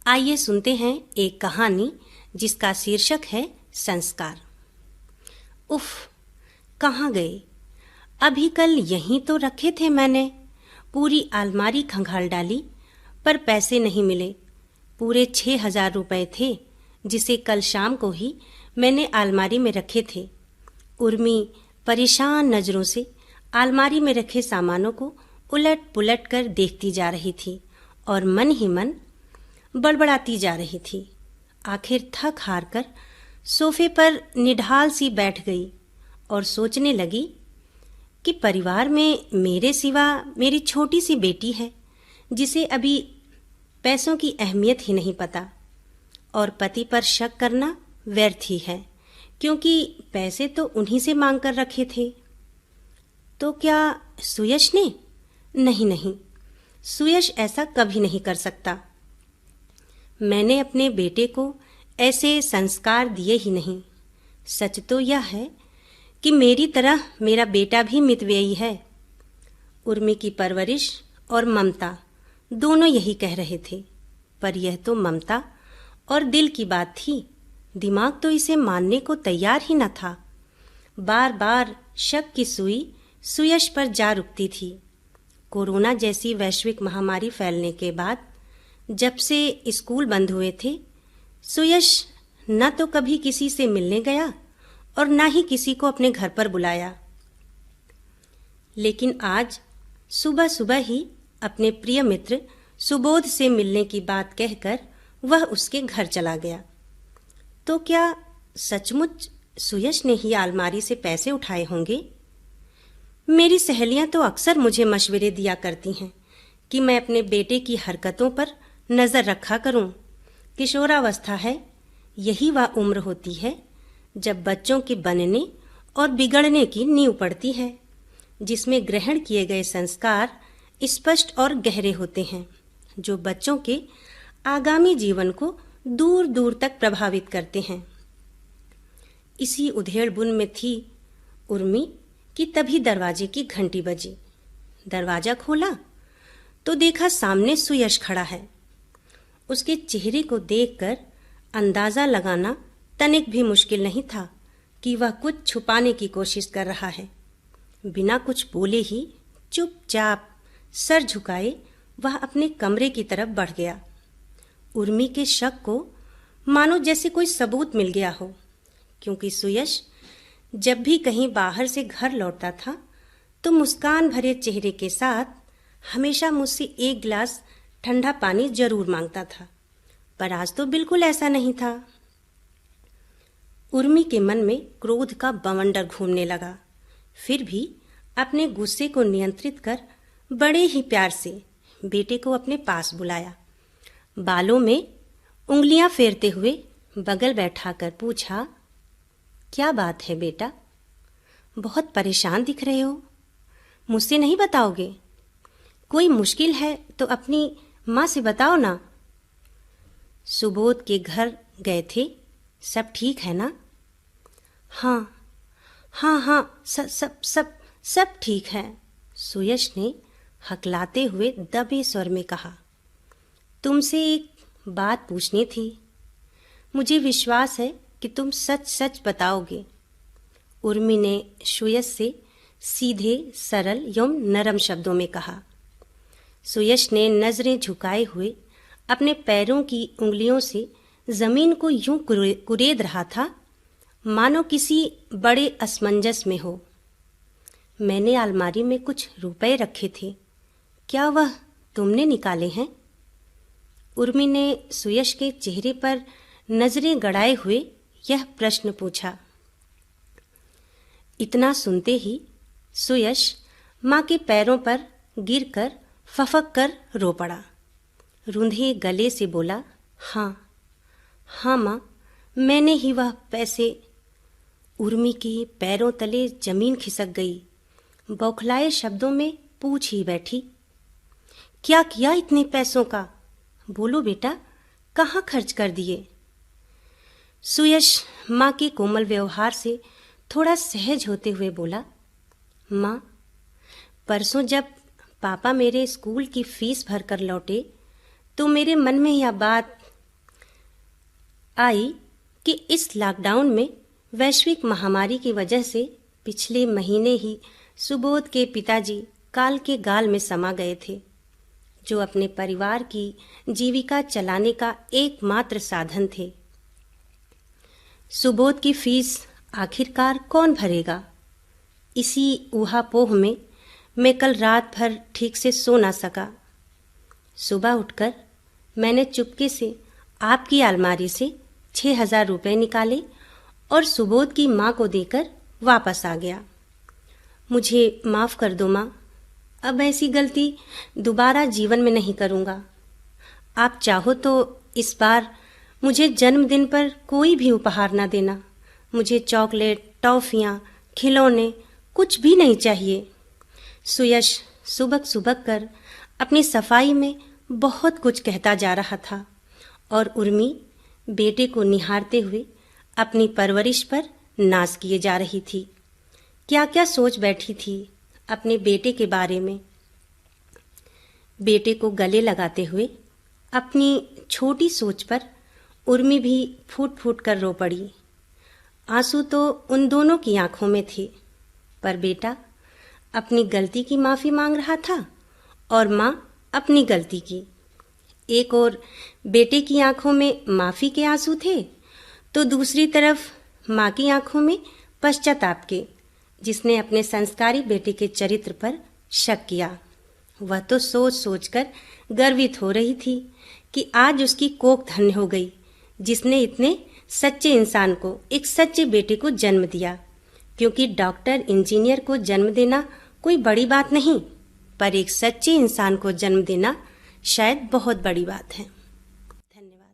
आइए सुनते हैं एक कहानी जिसका शीर्षक है संस्कार। उफ, कहाँ गए? अभी कल यहीं तो रखे थे मैंने। पूरी अलमारी खंगाल डाली पर पैसे नहीं मिले। पूरे 6,000 रुपए थे जिसे कल शाम को ही मैंने अलमारी में रखे थे। उर्मी परेशान नजरों से अलमारी में रखे सामानों को उलट पुलट कर देखती जा रही थी और मन ही मन बड़बड़ाती जा रही थी। आखिर थक हार कर सोफे पर निढाल सी बैठ गई और सोचने लगी कि परिवार में मेरे सिवा मेरी छोटी सी बेटी है जिसे अभी पैसों की अहमियत ही नहीं पता, और पति पर शक करना व्यर्थ ही है क्योंकि पैसे तो उन्हीं से मांग कर रखे थे। तो क्या सुयश ने? नहीं, सुयश ऐसा कभी नहीं कर सकता। मैंने अपने बेटे को ऐसे संस्कार दिए ही नहीं। सच तो यह है कि मेरी तरह मेरा बेटा भी मितव्ययी है। उर्मी की परवरिश और ममता दोनों यही कह रहे थे, पर यह तो ममता और दिल की बात थी। दिमाग तो इसे मानने को तैयार ही न था। बार बार शक की सुई सुयश पर जा रुकती थी। कोरोना जैसी वैश्विक महामारी फैलने के बाद जब से स्कूल बंद हुए थे, सुयश न तो कभी किसी से मिलने गया और न ही किसी को अपने घर पर बुलाया। लेकिन आज सुबह सुबह ही अपने प्रिय मित्र सुबोध से मिलने की बात कहकर वह उसके घर चला गया। तो क्या सचमुच सुयश ने ही अलमारी से पैसे उठाए होंगे? मेरी सहेलियां तो अक्सर मुझे मशवरे दिया करती हैं कि मैं अपने बेटे की हरकतों पर नजर रखा करूं। किशोरावस्था है, यही वह उम्र होती है जब बच्चों के बनने और बिगड़ने की नींव पड़ती है, जिसमें ग्रहण किए गए संस्कार स्पष्ट और गहरे होते हैं, जो बच्चों के आगामी जीवन को दूर दूर तक प्रभावित करते हैं। इसी उधेड़ बुन में थी उर्मी कि तभी दरवाजे की घंटी बजी। दरवाजा खोला तो देखा सामने सुयश खड़ा है। उसके चेहरे को देखकर अंदाजा लगाना तनिक भी मुश्किल नहीं था कि वह कुछ छुपाने की कोशिश कर रहा है। बिना कुछ बोले ही चुपचाप सर झुकाए वह अपने कमरे की तरफ बढ़ गया। उर्मी के शक को मानो जैसे कोई सबूत मिल गया हो, क्योंकि सुयश जब भी कहीं बाहर से घर लौटता था तो मुस्कान भरे चेहरे के साथ हमेशा मुझसे एक गिलास ठंडा पानी जरूर मांगता था, पर आज तो बिल्कुल ऐसा नहीं था। उर्मी के मन में क्रोध का बवंडर घूमने लगा। फिर भी अपने गुस्से को नियंत्रित कर बड़े ही प्यार से बेटे को अपने पास बुलाया। बालों में उंगलियां फेरते हुए बगल बैठाकर पूछा, क्या बात है बेटा? बहुत परेशान दिख रहे हो। मुझसे नहीं बताओगे? कोई मुश्किल है तो अपनी माँ से बताओ ना। सुबोध के घर गए थे, सब ठीक है ना? हाँ, सब ठीक है, सुयश ने हकलाते हुए दबे स्वर में कहा। तुमसे एक बात पूछनी थी। मुझे विश्वास है कि तुम सच सच बताओगे। उर्मी ने सुयश से सीधे, सरल एवं नरम शब्दों में कहा। सुयश ने नजरें झुकाए हुए अपने पैरों की उंगलियों से जमीन को यूं कुरेद रहा था मानो किसी बड़े असमंजस में हो। मैंने अलमारी में कुछ रुपए रखे थे, क्या वह तुमने निकाले हैं? उर्मी ने सुयश के चेहरे पर नजरें गड़ाए हुए यह प्रश्न पूछा। इतना सुनते ही सुयश माँ के पैरों पर गिरकर फफक कर रो पड़ा। रूंधे गले से बोला, हाँ माँ, मैंने ही वह पैसे। उर्मी के पैरों तले जमीन खिसक गई। बौखलाए शब्दों में पूछ ही बैठी, क्या किया इतने पैसों का? बोलो बेटा, कहाँ खर्च कर दिए? सुयश माँ के कोमल व्यवहार से थोड़ा सहज होते हुए बोला, माँ, परसों जब पापा मेरे स्कूल की फीस भरकर लौटे तो मेरे मन में यह बात आई कि इस लॉकडाउन में वैश्विक महामारी की वजह से पिछले महीने ही सुबोध के पिताजी काल के गाल में समा गए थे, जो अपने परिवार की जीविका चलाने का एकमात्र साधन थे। सुबोध की फीस आखिरकार कौन भरेगा? इसी ऊहापोह में मैं कल रात भर ठीक से सो ना सका। सुबह उठकर मैंने चुपके से आपकी अलमारी से 6,000 रुपये निकाले और सुबोध की माँ को देकर वापस आ गया। मुझे माफ़ कर दो माँ, अब ऐसी गलती दोबारा जीवन में नहीं करूँगा। आप चाहो तो इस बार मुझे जन्मदिन पर कोई भी उपहार ना देना। मुझे चॉकलेट, टॉफ़ियाँ, खिलौने कुछ भी नहीं चाहिए। सुयश सुबक सुबक कर अपनी सफाई में बहुत कुछ कहता जा रहा था और उर्मी बेटे को निहारते हुए अपनी परवरिश पर नाज किए जा रही थी। क्या क्या सोच बैठी थी अपने बेटे के बारे में। बेटे को गले लगाते हुए अपनी छोटी सोच पर उर्मी भी फूट फूट कर रो पड़ी। आंसू तो उन दोनों की आंखों में थे, पर बेटा अपनी गलती की माफ़ी मांग रहा था और माँ अपनी गलती की। एक और बेटे की आंखों में माफ़ी के आंसू थे, तो दूसरी तरफ माँ की आंखों में पश्चाताप के, जिसने अपने संस्कारी बेटे के चरित्र पर शक किया। वह तो सोच सोचकर गर्वित हो रही थी कि आज उसकी कोख धन्य हो गई, जिसने इतने सच्चे इंसान को, एक सच्चे बेटे को जन्म दिया। क्योंकि डॉक्टर, इंजीनियर को जन्म देना कोई बड़ी बात नहीं, पर एक सच्चे इंसान को जन्म देना शायद बहुत बड़ी बात है। धन्यवाद।